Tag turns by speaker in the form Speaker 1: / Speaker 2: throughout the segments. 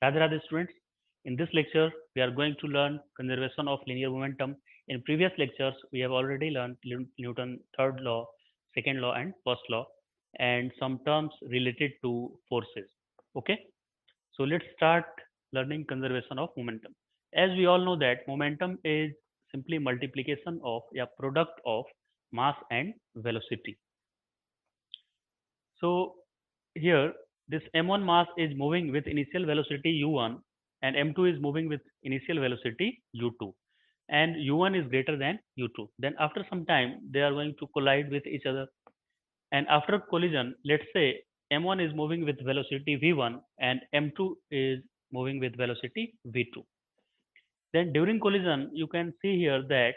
Speaker 1: Radhe Radhe students, in this lecture we are going to learn conservation of linear momentum. In previous lectures we have already learned Newton's third law, second law and first law and some terms related to forces. Okay, so let's start learning conservation of momentum. As we all know that momentum is simply multiplication of a product of mass and velocity. So here this m1 mass is moving with initial velocity u1 and m2 is moving with initial velocity u2 and u1 is greater than u2. Then after some time they are going to collide with each other, and after collision let's say m1 is moving with velocity v1 and m2 is moving with velocity v2. Then during collision you can see here that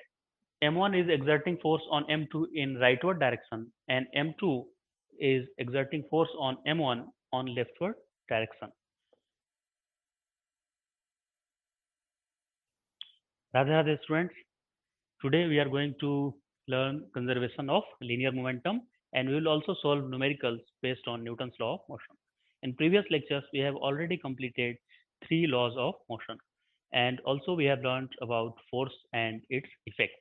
Speaker 1: m1 is exerting force on m2 in rightward direction and m2 is exerting force on m1 on leftward direction. Radhe Radhe students, today we are going to learn conservation of linear momentum and we will also solve numericals based on Newton's law of motion. In previous lectures we have already completed three laws of motion and also we have learned about force and its effect.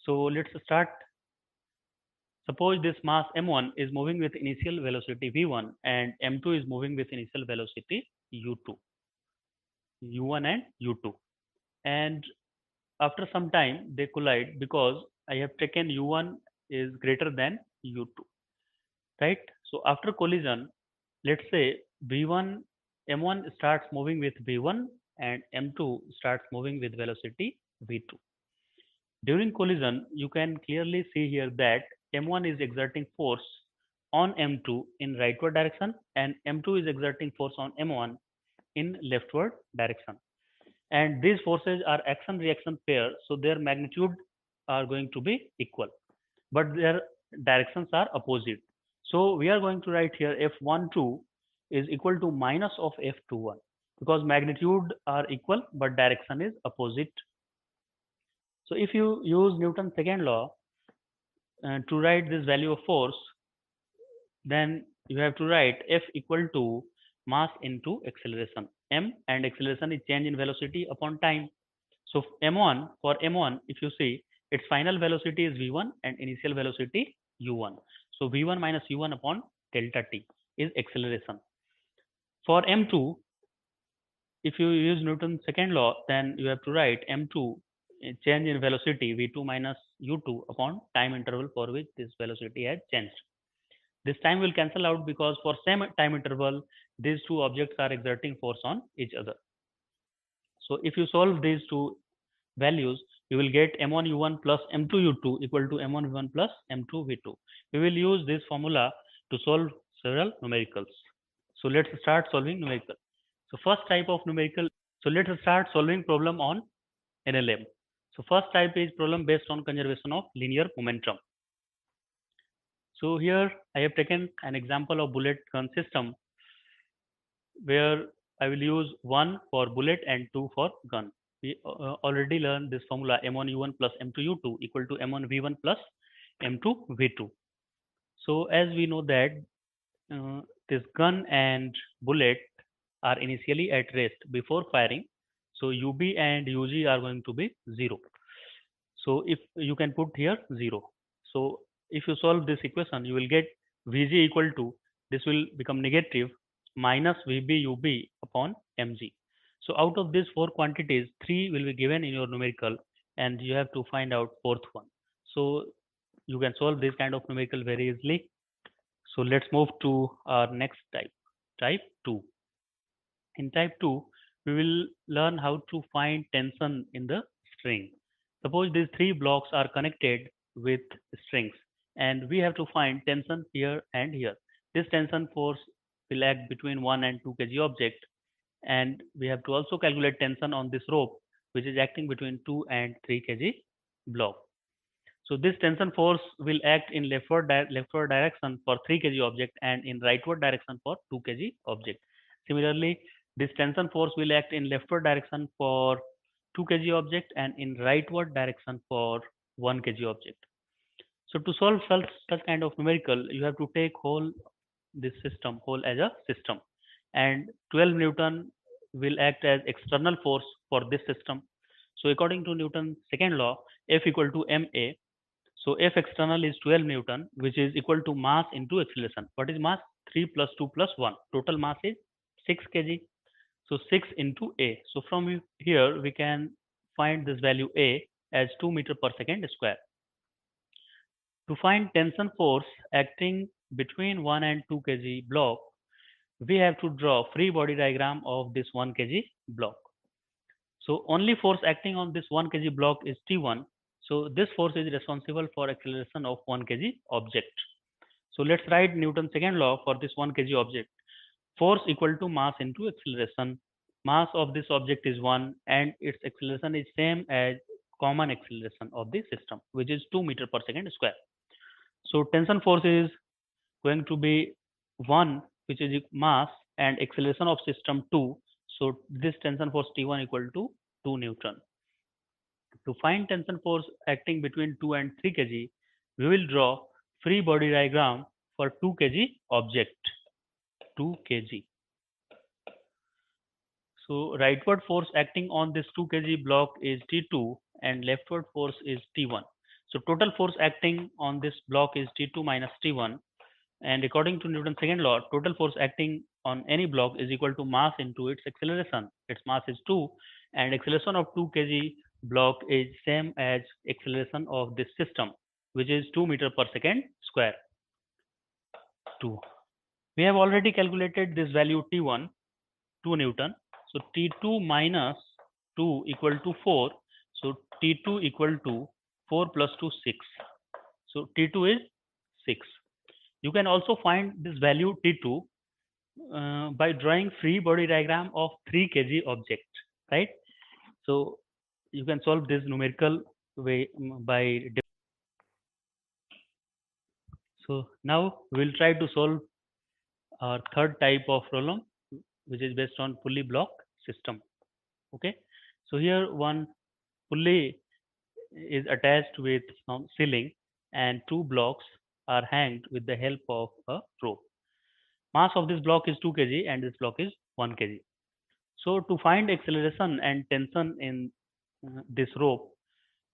Speaker 1: So let's start. Suppose this mass m1 is moving with initial velocity v1 and m2 is moving with initial velocity u2, u1 and u2. And after some time they collide because I have taken u1 is greater than u2, right? So after collision, let's say v1 m1 starts moving with v1 and m2 starts moving with velocity v2. During collision, you can clearly see here that m1 is exerting force on m2 in rightward direction and m2 is exerting force on m1 in leftward direction. And these forces are action reaction pair, so their magnitude are going to be equal, but their directions are opposite. So we are going to write here f12 is equal to minus of f21 because magnitude are equal but direction is opposite. So if you use Newton's second law to write this value of force, then you have to write F equal to mass into acceleration. M and acceleration is change in velocity upon time. So m1, for m1, if you see, its final velocity is v1 and initial velocity u1. So v1 minus u1 upon delta t is acceleration. For m2, if you use Newton's second law, then you have to write m2 change in velocity v2 minus u2 upon time interval for which this velocity has changed. This time will cancel out because for same time interval, these two objects are exerting force on each other. So if you solve these two values, you will get m1 u1 plus m2 u2 equal to m1 v1 plus m2 v2. We will use this formula to solve several numericals. So let's start solving numerical. So first type of numerical. So let's start solving problem on NLM. So first type is problem based on conservation of linear momentum. So here I have taken an example of bullet gun system where I will use 1 for bullet and 2 for gun. We already learned this formula m1 u1 plus m2 u2 equal to m1 v1 plus m2 v2. So as we know that this gun and bullet are initially at rest before firing. So ub and ug are going to be 0. So if you can put here 0. So if you solve this equation, you will get Vg equal to, this will become negative minus Vb Ub upon Mg. So out of these four quantities, 3 will be given in your numerical and you have to find out fourth one. So you can solve this kind of numerical very easily. So let's move to our next type, type 2. In type 2, we will learn how to find tension in the string. Suppose these three blocks are connected with strings and we have to find tension here and here. This tension force will act between 1 and 2 kg object, and we have to also calculate tension on this rope which is acting between 2 and 3 kg block. So this tension force will act in leftward direction for 3 kg object and in rightward direction for 2 kg object. Similarly, this tension force will act in leftward direction for 2 kg object and in rightward direction for 1 kg object. So to solve such kind of numerical, you have to take whole this system whole as a system. and 12 Newton will act as external force for this system. So according to Newton's second law, F equal to ma. So F external is 12 Newton, which is equal to mass into acceleration. What is mass? 3 plus 2 plus 1. Total mass is 6 kg. So 6 into A. So from here we can find this value A as 2 meter per second square. To find tension force acting between 1 and 2 kg block, we have to draw free body diagram of this 1 kg block. So only force acting on this 1 kg block is T1. So this force is responsible for acceleration of 1 kg object. So let's write Newton's second law for this 1 kg object. Force equal to mass into acceleration. Mass of this object is 1 and its acceleration is same as common acceleration of the system, which is 2 meter per second square. So tension force is going to be 1, which is mass, and acceleration of system 2. So this tension force T1 equal to 2 Newton. To find tension force acting between 2 and 3 kg, we will draw free body diagram for 2 kg object. 2 kg. So rightward force acting on this 2 kg block is T2 and leftward force is T1. So total force acting on this block is T2 minus T1. And according to Newton's second law, total force acting on any block is equal to mass into its acceleration. Its mass is 2 and acceleration of 2 kg block is same as acceleration of this system, which is 2 meter per second square. 2. We have already calculated this value T1, 2 Newton. So T2 minus 2 equal to 4. So T2 equal to 4 plus 2, 6. So T2 is 6. You can also find this value T2 by drawing free body diagram of 3 kg object, right? So you can solve this numerical way by. So now we will try to solve our third type of problem, which is based on pulley block system. Okay, so here one pulley is attached with some ceiling and 2 blocks are hanged with the help of a rope. Mass of this block is 2 kg and this block is 1 kg. So to find acceleration and tension in this rope,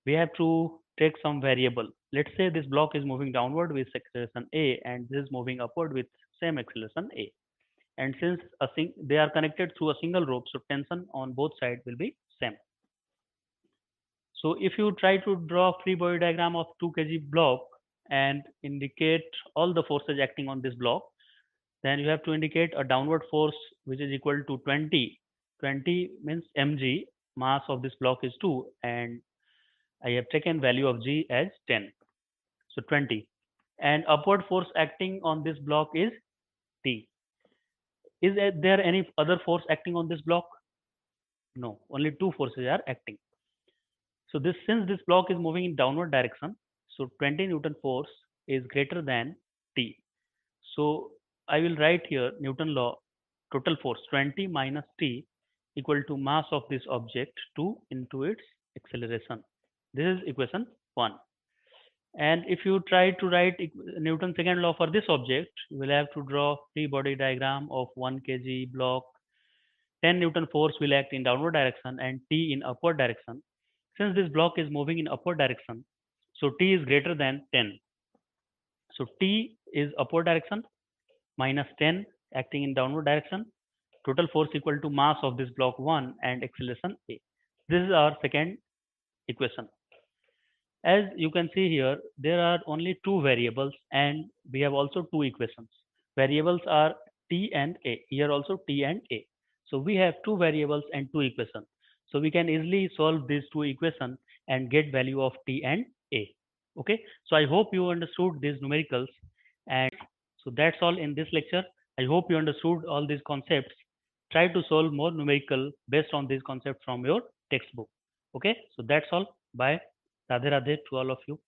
Speaker 1: we have to take some variable. Let's say this block is moving downward with acceleration A and this is moving upward with same acceleration A. And since they are connected through a single rope, so tension on both sides will be same. So if you try to draw free body diagram of 2 kg block and indicate all the forces acting on this block, then you have to indicate a downward force which is equal to 20. 20 means mg, mass of this block is 2 and I have taken value of g as 10. So 20. And upward force acting on this block is T. Is there any other force acting on this block? No, only 2 forces are acting. So since this block is moving in downward direction, so 20 Newton force is greater than T. So I will write here Newton law, total force 20 minus T equal to mass of this object 2 into its acceleration. This is equation 1. And if you try to write Newton's second law for this object, you will have to draw free body diagram of 1 kg block. 10 Newton force will act in downward direction and T in upward direction. Since this block is moving in upward direction, so T is greater than 10. So T is upward direction minus 10 acting in downward direction. Total force equal to mass of this block 1 and acceleration A. This is our second equation. As you can see here, there are only 2 variables and we have also 2 equations. Variables are T and A. Here also T and A. So we have 2 variables and 2 equations. So we can easily solve these 2 equations and get value of T and A. Okay. So I hope you understood these numericals. And so that's all in this lecture. I hope you understood all these concepts. Try to solve more numerical based on these concepts from your textbook. Okay. So that's all. Bye. Radhe Radhe to all of you.